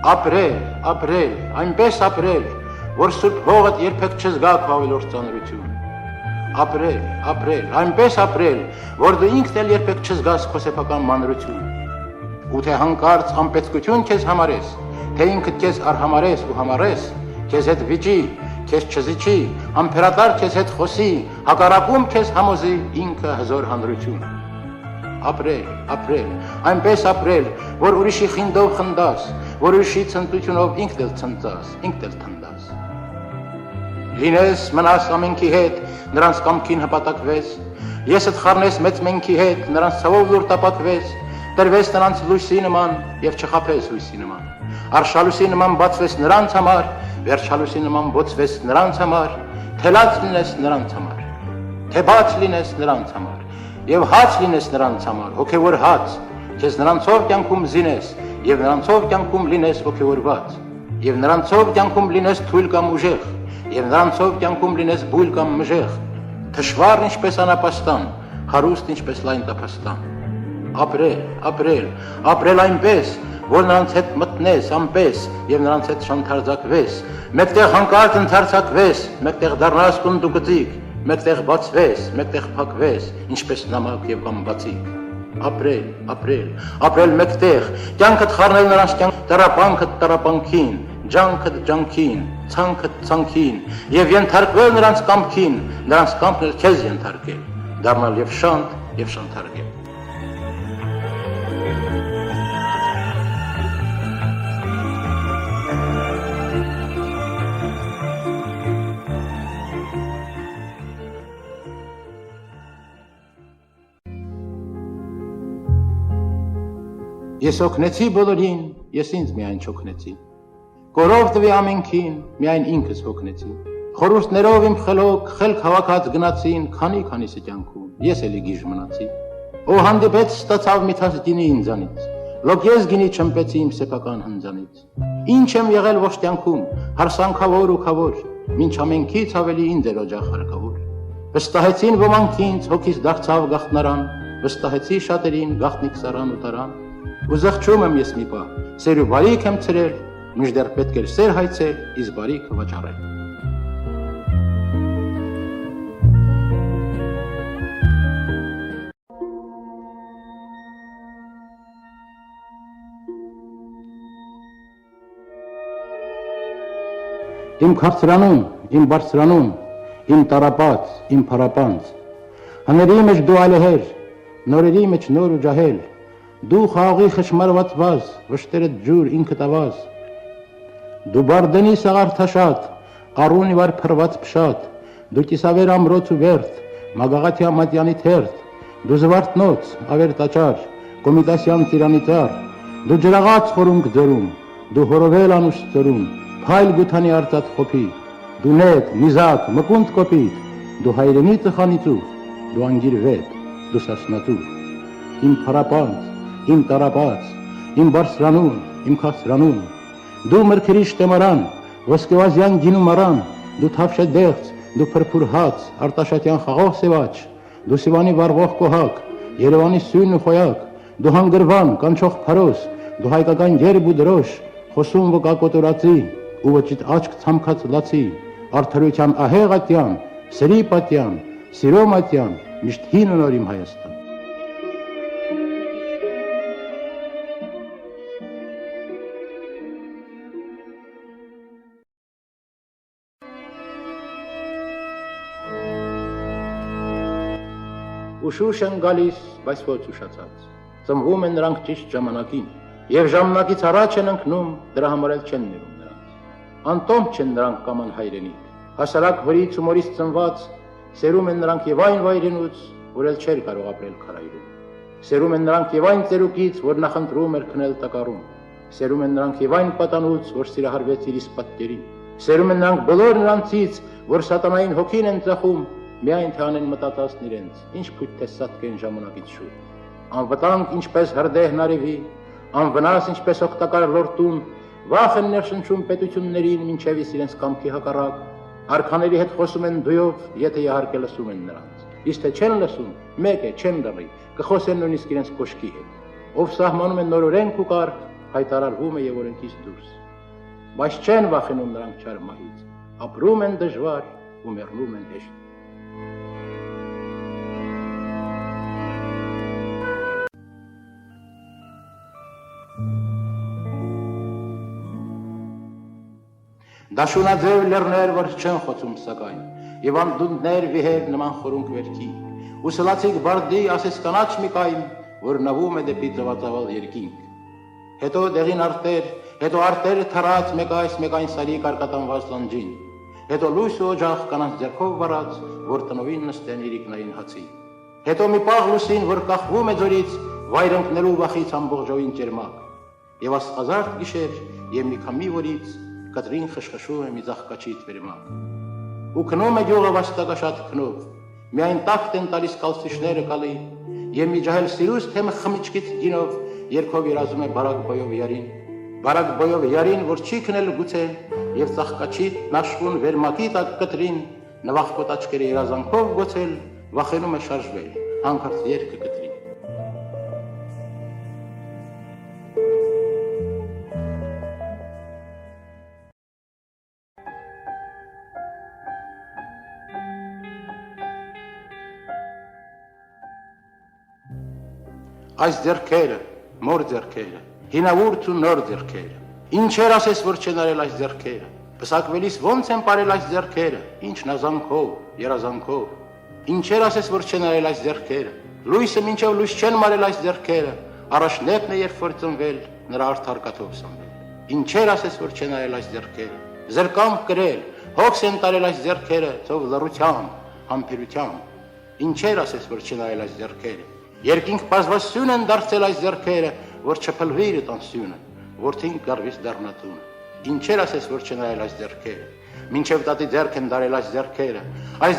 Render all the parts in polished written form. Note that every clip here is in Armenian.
ապրել, այնպես ապրել, որ սուրբ հողդ երբեք չզգա քո ավելորդ ծանրություն։ Ապրել, այնպես ապրել, որ դու ինքդ էլ երբեք չզգաս քո սեփական մանրություն։ Ու թե հանկարծ անպետքություն քեզ համարես, թե ինքդ քեզ արհամարես ու համարես, քեզ հետ վիճի, քեզ չզիջի, ամփերատար քեզ հետ խոսի, հակառակում քեզ համոզի ինքը հզոր հանրություն։ Ապրել, այնպես ապրել, որ ուրիշի խինդով խնդաս, որ ուրիշի ցնծությունով ինքդ էլ ցնծաս, ինքդ էլ թնդաս։ Լինես մնաս ամենքի հետ, նրանց կամքին հպատակվես, եսդ խառնես մեծ մենքի հետ, նրանց ցավով լուր տապակվես, տրվես նրանց լույսի նման եւ չխափես հույսի նման։ Արշալույսի նման բացվես նրանց համար, վերջալույսի նման բոցվես նրանց համար, թե լաց լինես նրանց համար, թե բաց լինես նրանց համար, եւ հաց լինես նրանց համար, հոգեվոր հաց, քեզ նրանցով կյանքում զինես, եւ նրանցով կյանքում լինես ոգեվորված, եւ նրանցով կյանքում լինես թույլ կամ ուժեղ, եւ նրանցով կյանքում լինես բույլ կամ մժեղ, թշվառ ինչպես անապաստան, հարուստ ինչպես լայն տափաստան։ Ապրել այնպես, որ նրանց հետ մտնես անպես եւ նրանց հետ շանթարձակվես, մեկտեղ հանկարծ ընդարձակվես, մեկտեղ դառնաս կունդուկծիկ, մեկտեղ բացվես, մեկտեղ փակվես, ինչպես նամակ եւ կամ բացիկ։ Ապրել մեկտեղ, կյանքդ խառնել նրանց կյանք, տառապանքդ տառապանքին, ջանքդ ջանքին, ցանքդ ցանքին եւ ենթարկվել նրանց կամքին, նրանց կամքն էլ քեզ ենթարկել, դառնալ եւ շանթարկել։ Ես օգնեցի բոլորին, ես ինձ միայն չօգնեցի։ Կորով տվի ամենքին, միայն ինքս հոգնեցի։ Խորհուրդներով իմ խելք հավաքած գնացին, քանիսը կյանքում, ես էլի գիժ մնացի։ Ո հանդիպեց ստացավ միթասդինի ինձանից, լոկ ես գինի չմպեցի իմ սեփական հնձանից։ Ինչ եմ եղել ոչ կյանքում, հարսանքավոր ու քավոր, մինչ ամենքից ավելի ինձ էր օջախ հարկավոր։ Վստահեցին ոմանք ինձ, հոգիս դարձավ գաղտնարան, վստահեցի շատերին գաղտնիք սարան ու տարան։ Ու զղջում եմ ես մի պահ, սեր ու բարիք եմ ցրել, մինչդեռ պետք էր սեր հայցել, իսկ բարիքը վաճառել։ Իմ քաղցրանում, իմ բարձրանում, իմ տարապած, իմ փարապանց, հների մեջ դու ալեհեր, նորերի մեջ նոր ու ջահել, դու խաղի խշմարված վազ, վշտերդ ջուր ինքդ ավազ, դու բարդենի սաղարթաշատ, առուն իվար փրված փշատ, դու կիսավեր ամրոց ու վերդ, մագաղաթյա մատյանի թերթ, դու զվարթնոց, ավեր տաճար, կոմիտասյան տիրանի ծար, դու ջրաղաց խորունք ձորում, դու հորովել անուշ ծորում, փայլ գութանի արծաթ խոփի, դու նետ, նիզակ, մկունդ կոպիտ, դու հայրենի ծխանի ծուխ, դու անգիր վետ, դու սասնատուր, իմ փարապանց, իմ տարապած, իմ բարձրանում, իմ քաղցրանում, դու մրգերի շտեմարան, ոսկեվազյան գինու մարան, դու թավշե դեղց, դու փրփուր հաց, արտաշատյան խաղող սևաչ, դու Սիվանի վառվող կոհակ, Երևանի սույն ու խոյակ, դու հանգրվան, կանչող փարոս, դու հայկական երբ ու դրոշ, խոսում վկակոտորացի, ու ոչիտ աչք ցամքած լացի, արդարության ահեղ ատյան, սրի պատյան, սիրո մատյան, միշտ հին ու նոր իմ Հայաստան։ Ուշուշ են գալիս, բայց ոչ ուշացած, ծնվում են նրանք ճիշտ ժամանակին, եւ ժամանակից առաջ են ընկնում, դրա համար էլ չեն ներում նրանց։ Անտոմտ չեն նրանք կաման հայրենիք, հասարակ վրից ու մորից ծնված, սերում են նրանք եւ այն վայրենուց, որ էլ չէր կարող ապրել քարայրում։ Սերում են նրանք եւ այն ծերուկից, որ նախընտրում էր քնել տակառում։ Սերում են նրանք եւ այն պատանուց, որ սիրահարվեց իր իսկ պատկերին։ Սերում են նրանք բոլոր նրանցից, որ սատանային հոգին են ծախում, միայն թե անեն մտածածն իրենց, ինչ փույթ թե սատկեն ժամանակից շուտ։ Անվտանգ ինչպես հրդեհ նարևի, անվնաս ինչպես օգտակար լորտում, վախ են ներշնչում պետություններին մինչև իրենց կամքի հակառակ, արքաների հետ խոսում են դույով, եթե իհարկե լսում են նրանց, իսկ թե չեն լսում, մեկ է չեն լռի, կխոսեն նույնիսկ իրենց կոշկի հետ, ով սահմանում են նոր օրենք ու կարգ, հայտարարվում է եւ օրենքից դուրս։ Բայց չեն վախենում նրանք չար մահից, ապրում են դժվար ու մեռնում են հեշտ։ Դաշունաձև լեռներ, որ չեն խոցում սակայն, եւ անդունդներ վիհեր նման խորունկ վերքի, ու սլացիկ բարդի ասես կանաչ մի կայմ, որ նվում է դեպի ծավալծավալ երկինք։ Հետո դեղին արտեր, հետո արտերը թռած մեկ այս մեկ այն սարի կարկատանված լանջին, հետո լույս ու օջախ կանանց ձեռքով վարած, որ տնովին նստեն իրիկնային հացի։ Հետո մի պաղ լուսին, որ կախվում է ձորից, վայր ընկնելու վախից ամբողջովին ճերմակ, եւ աստղազարդ գիշեր, եւ մի քամի որից կտրին խշխշում է մի ծաղկաչից վերմակ։ Ու քնում է գյուղը վաստակաշատ քնով, միայն տակտ են տալիս կալսիշները կալի, եւ մի ջահել սիրուս թեմը խմիչքից գինով երկով երազում է բարակ բոյով յարին, որ չի քնել գուցե, եւ ծաղկաչի նաշվում վերմակի տակ կտրին, նվախկոտ աչքերը երազանքով գոցել, վախենում է շարժվել, հանկարծ երգը կտրի։ Այս ձեռքերը, մոր ձեռքերը, հինավուրց ու նոր ձեռքերը, ինչեր ասես, որ չեն արել այս ձեռքերը, պսակվելիս ոնց են պարել այս ձեռքերը, ինչ նազանքով, երազանքով, ինչեր ասես, որ չեն արել այս ձեռքերը, լույսը մինչև լույս չեն մարել այս ձեռքերը, առաջնետն է երբ որ ծնվել, նրա արդար կաթով սնվել, ինչեր ասես, որ չեն արել այս ձեռքերը, զրկամ կրել, հոգս են տարել այս ձեռքերը, ծով լռությամբ, համբերությամբ, ինչեր ասես, որ չեն արել այս ձեռքերը, երկինք բազմասյուն են դարձել այս ձեռքերը, որ չփլվի իր տանսյունը, որդին գարվից դառնատունը, ինչեր ասես, որ չեն արել այս ձեռքերը, մինչև տատի ձեռք են դարել այս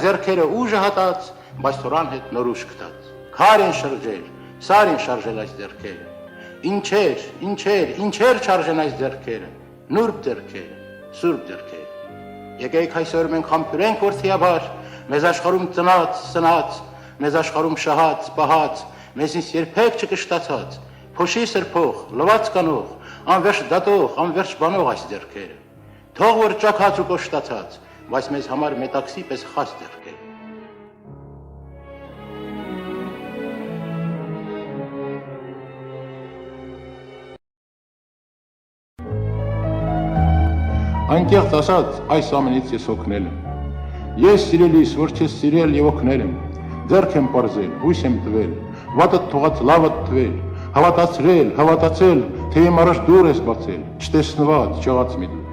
ձեռքերը ուժը հատած, բայց թորան հետ նոր ուժ գտած, քար են շրջել, սար են շարժել այս ձեռքերը, ինչեր չարժեն այս ձեռքերը, նուրբ ձեռքերը, սուրբ ձեռքերը։ Եկեք այսօր մենք համբուրենք որդիաբար, մեզ աշխարհում ծնած, մեզ աշխարհում շահած, պահած, մեզից երբեք չկշտացած, փոշի սրբող, լված կանող, անվերջ դատող, անվերջ բանող այս ձեռքերը, թող որ ճաքած ու կոշտացած, բայց մեզ համար մետաքսի պես խաց ձեռքերը։ Անկեղծ ասած, այս ամենից ես օգնել եմ։ Ես սիրելիս, որ չես սիրել եւ օգնել եմ, ձեռք եմ պարզել, հույս եմ տվել, վատդ թողած լավդ տվել, հավատացել, թե իմ առաջ դուր ես բացել, չտեսնված, չեղած մի դուր,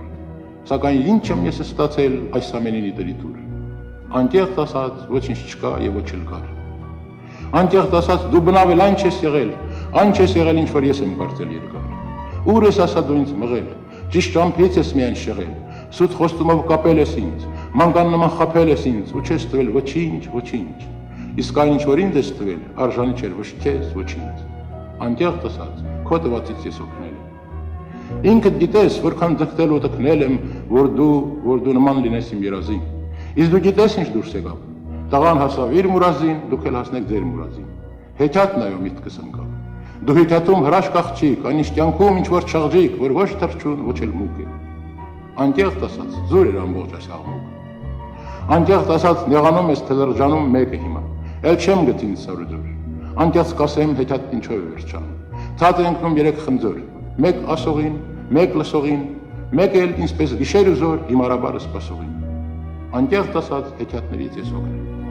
սակայն ինչ եմ ես ստացել այս ամենին իդրի դուր, անկեղծ ասած, ոչինչ չկա եւ ոչ էլ կար, անկեղծ ասած, դու բնավել այն չես եղել, ինչ որ ես եմ կարծել երկար, ուր ես ասա դու ինձ մղել, ճիշտ ճամփից ես միայն շեղել, սուտ խոստումով կապել ես ինձ, մանկան նման խաբել ես ինձ, ու չես տվել ոչինչ, իսկ այն ինչ որ ինձ ես տվել, արժանի չէր ոչ քեզ, ոչ ինձ, անկեղծ ասած, քո տվածից ես օգնել եմ։ Ինքդ գիտես, որքան ձգտել ու տքնել եմ, որ դու նման լինես իմ երազին, իսկ դու գիտես ինչ դուրս եկավ, տղան հասավ իր մուրազին, դուք էլ հասնեք ձեր մուրազին, հեքիաթն այո միտքս ընկավ, դու հեքիաթում հրաշք աղջիկ, այն ինչ կյանքում ինչ որ չաղջիկ, որ ոչ թրջուն, ոչ էլ մուկ է, անկեղծ ասած, զուր էր ամբողջ այս աղմուկը, անկեղծ ասած, նեղանում ես թե լրջանում մեկը հիմա, էլ չեմ գտին սարուձոր, անկեղծ կասեմ հեքիաթն ինչով է վերջանում, ցած է ընկնում երեք խնձոր, մեկ ասողին, մեկ լսողին, մեկ էլ ինձպես գիշեր ու զոր հիմարաբար սպասողին, անկեղծ ասած հեքիաթներից ես օգնել։